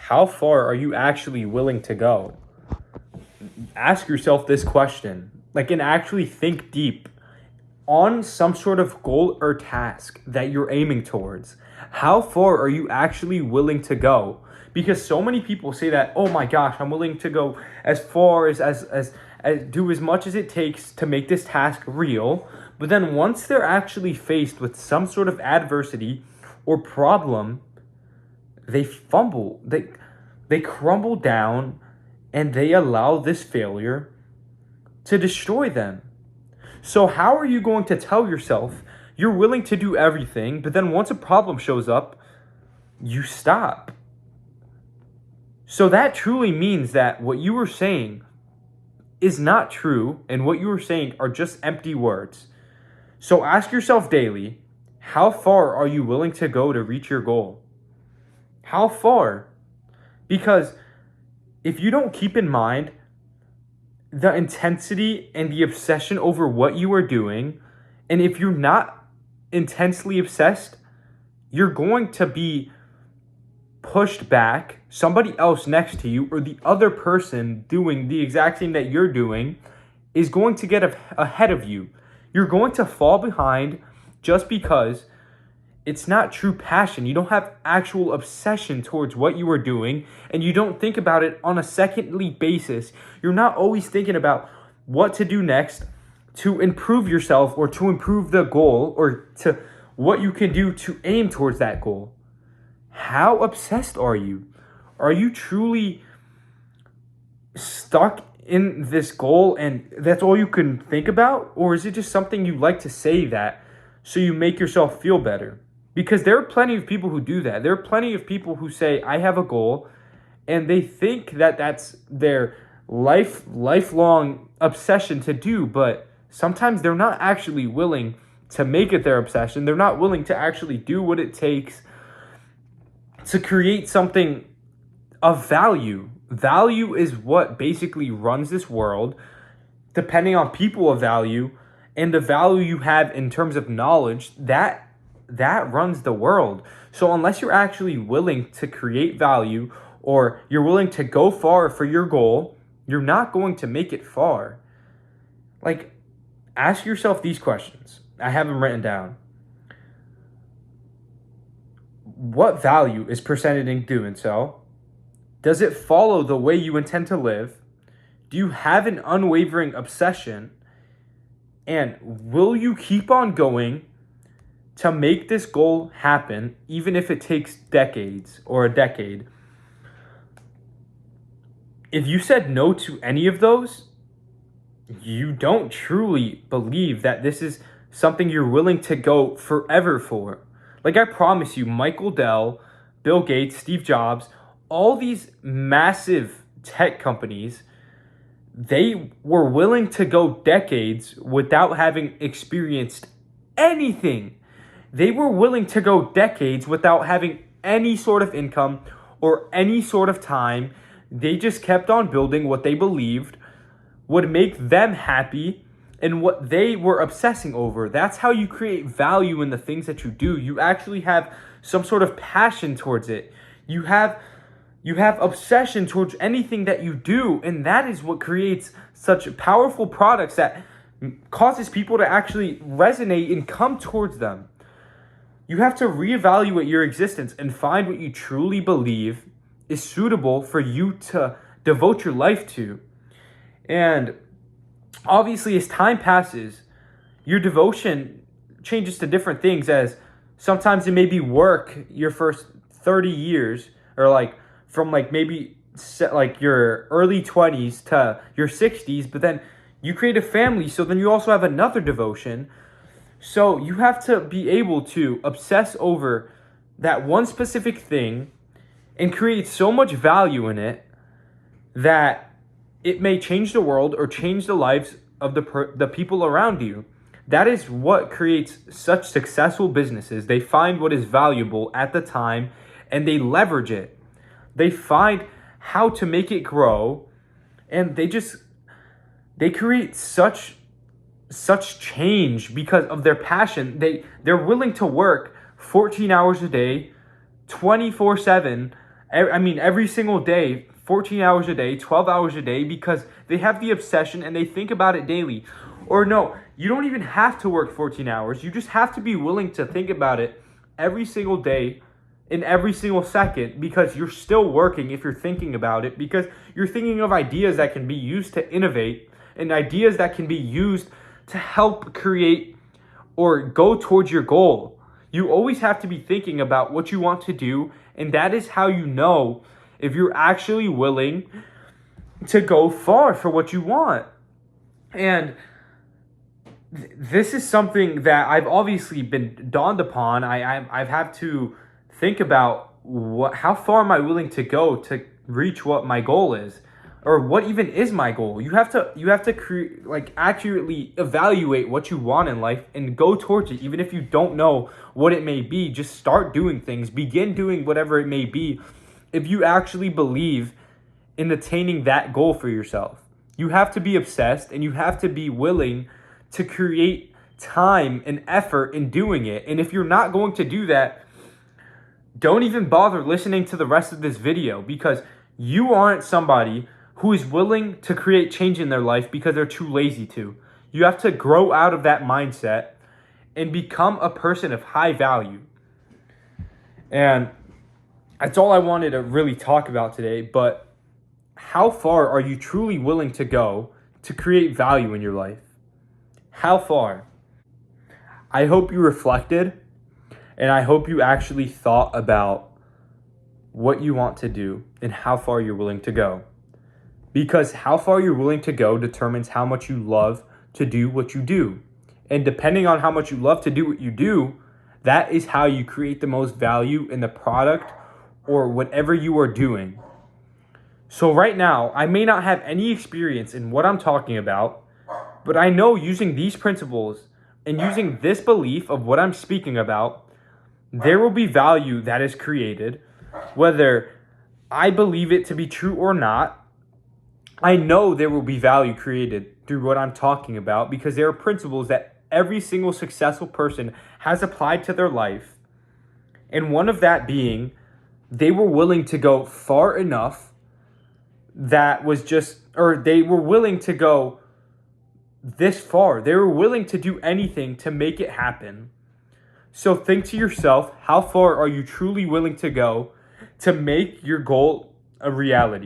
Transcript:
how far are you actually willing to go? Ask yourself this question, like, and actually think deep on some sort of goal or task that you're aiming towards. How far are you actually willing to go? Because so many people say that, oh my gosh, I'm willing to go as far as do as much as it takes to make this task real. But then once they're actually faced with some sort of adversity or problem, they fumble, they crumble down, and they allow this failure to destroy them. So how are you going to tell yourself you're willing to do everything, but then once a problem shows up, you stop? So that truly means that what you were saying is not true, and what you were saying are just empty words. So ask yourself daily, how far are you willing to go to reach your goal? How far? Because if you don't keep in mind the intensity and the obsession over what you are doing, and if you're not intensely obsessed, you're going to be pushed back. Somebody else next to you or the other person doing the exact same that you're doing is going to get ahead of you. You're going to fall behind just because it's not true passion. You don't have actual obsession towards what you are doing, and you don't think about it on a secondly basis. You're not always thinking about what to do next to improve yourself or to improve the goal or to what you can do to aim towards that goal. How obsessed are you? Are you truly stuck in this goal and that's all you can think about? Or is it just something you like to say that so you make yourself feel better? Because there are plenty of people who do that. There are plenty of people who say, I have a goal, and they think that that's their lifelong obsession to do, but sometimes they're not actually willing to make it their obsession. They're not willing to actually do what it takes to create something of value. Value is what basically runs this world, depending on people of value, and the value you have in terms of knowledge, that runs the world. So unless you're actually willing to create value or you're willing to go far for your goal, you're not going to make it far. Like, ask yourself these questions. I have them written down. What value is presented in doing so? Does it follow the way you intend to live? Do you have an unwavering obsession? And will you keep on going to make this goal happen, even if it takes decades or a decade? If you said no to any of those, you don't truly believe that this is something you're willing to go forever for. Like, I promise you, Michael Dell, Bill Gates, Steve Jobs, all these massive tech companies, they were willing to go decades without having experienced anything. They were willing to go decades without having any sort of income or any sort of time. They just kept on building what they believed would make them happy and what they were obsessing over. That's how you create value in the things that you do. You actually have some sort of passion towards it. You have obsession towards anything that you do, and that is what creates such powerful products that causes people to actually resonate and come towards them. You have to reevaluate your existence and find what you truly believe is suitable for you to devote your life to. And obviously, as time passes, your devotion changes to different things, as sometimes it may be work your first 30 years, or like from like maybe like your early 20s to your 60s, but then you create a family, so then you also have another devotion. So you have to be able to obsess over that one specific thing and create so much value in it that it may change the world or change the lives of the people around you. That is what creates such successful businesses. They find what is valuable at the time and they leverage it. They find how to make it grow, and they create such change because of their passion. They're willing to work 14 hours a day, 24/7, every single day, 14 hours a day, 12 hours a day, because they have the obsession and they think about it daily. Or no, you don't even have to work 14 hours. You just have to be willing to think about it every single day, in every single second, because you're still working if you're thinking about it, because you're thinking of ideas that can be used to innovate and ideas that can be used to help create or go towards your goal. You always have to be thinking about what you want to do, and that is how you know if you're actually willing to go far for what you want. And this is something that I've obviously been dawned upon. I've had to think about how far am I willing to go to reach what my goal is, or what even is my goal. You have to accurately evaluate what you want in life and go towards it, even if you don't know what it may be. Just start doing things, begin doing whatever it may be, if you actually believe in attaining that goal for yourself. You have to be obsessed, and you have to be willing to create time and effort in doing it. And if you're not going to do that, don't even bother listening to the rest of this video, because you aren't somebody who is willing to create change in their life because they're too lazy to. You have to grow out of that mindset and become a person of high value. And that's all I wanted to really talk about today. But how far are you truly willing to go to create value in your life? How far? I hope you reflected, and I hope you actually thought about what you want to do and how far you're willing to go. Because how far you're willing to go determines how much you love to do what you do. And depending on how much you love to do what you do, that is how you create the most value in the product or whatever you are doing. So right now, I may not have any experience in what I'm talking about, but I know using these principles and using this belief of what I'm speaking about, there will be value that is created. Whether I believe it to be true or not, I know there will be value created through what I'm talking about, because there are principles that every single successful person has applied to their life. And one of that being, they were willing to go far enough they were willing to go this far. They were willing to do anything to make it happen. So think to yourself, how far are you truly willing to go to make your goal a reality?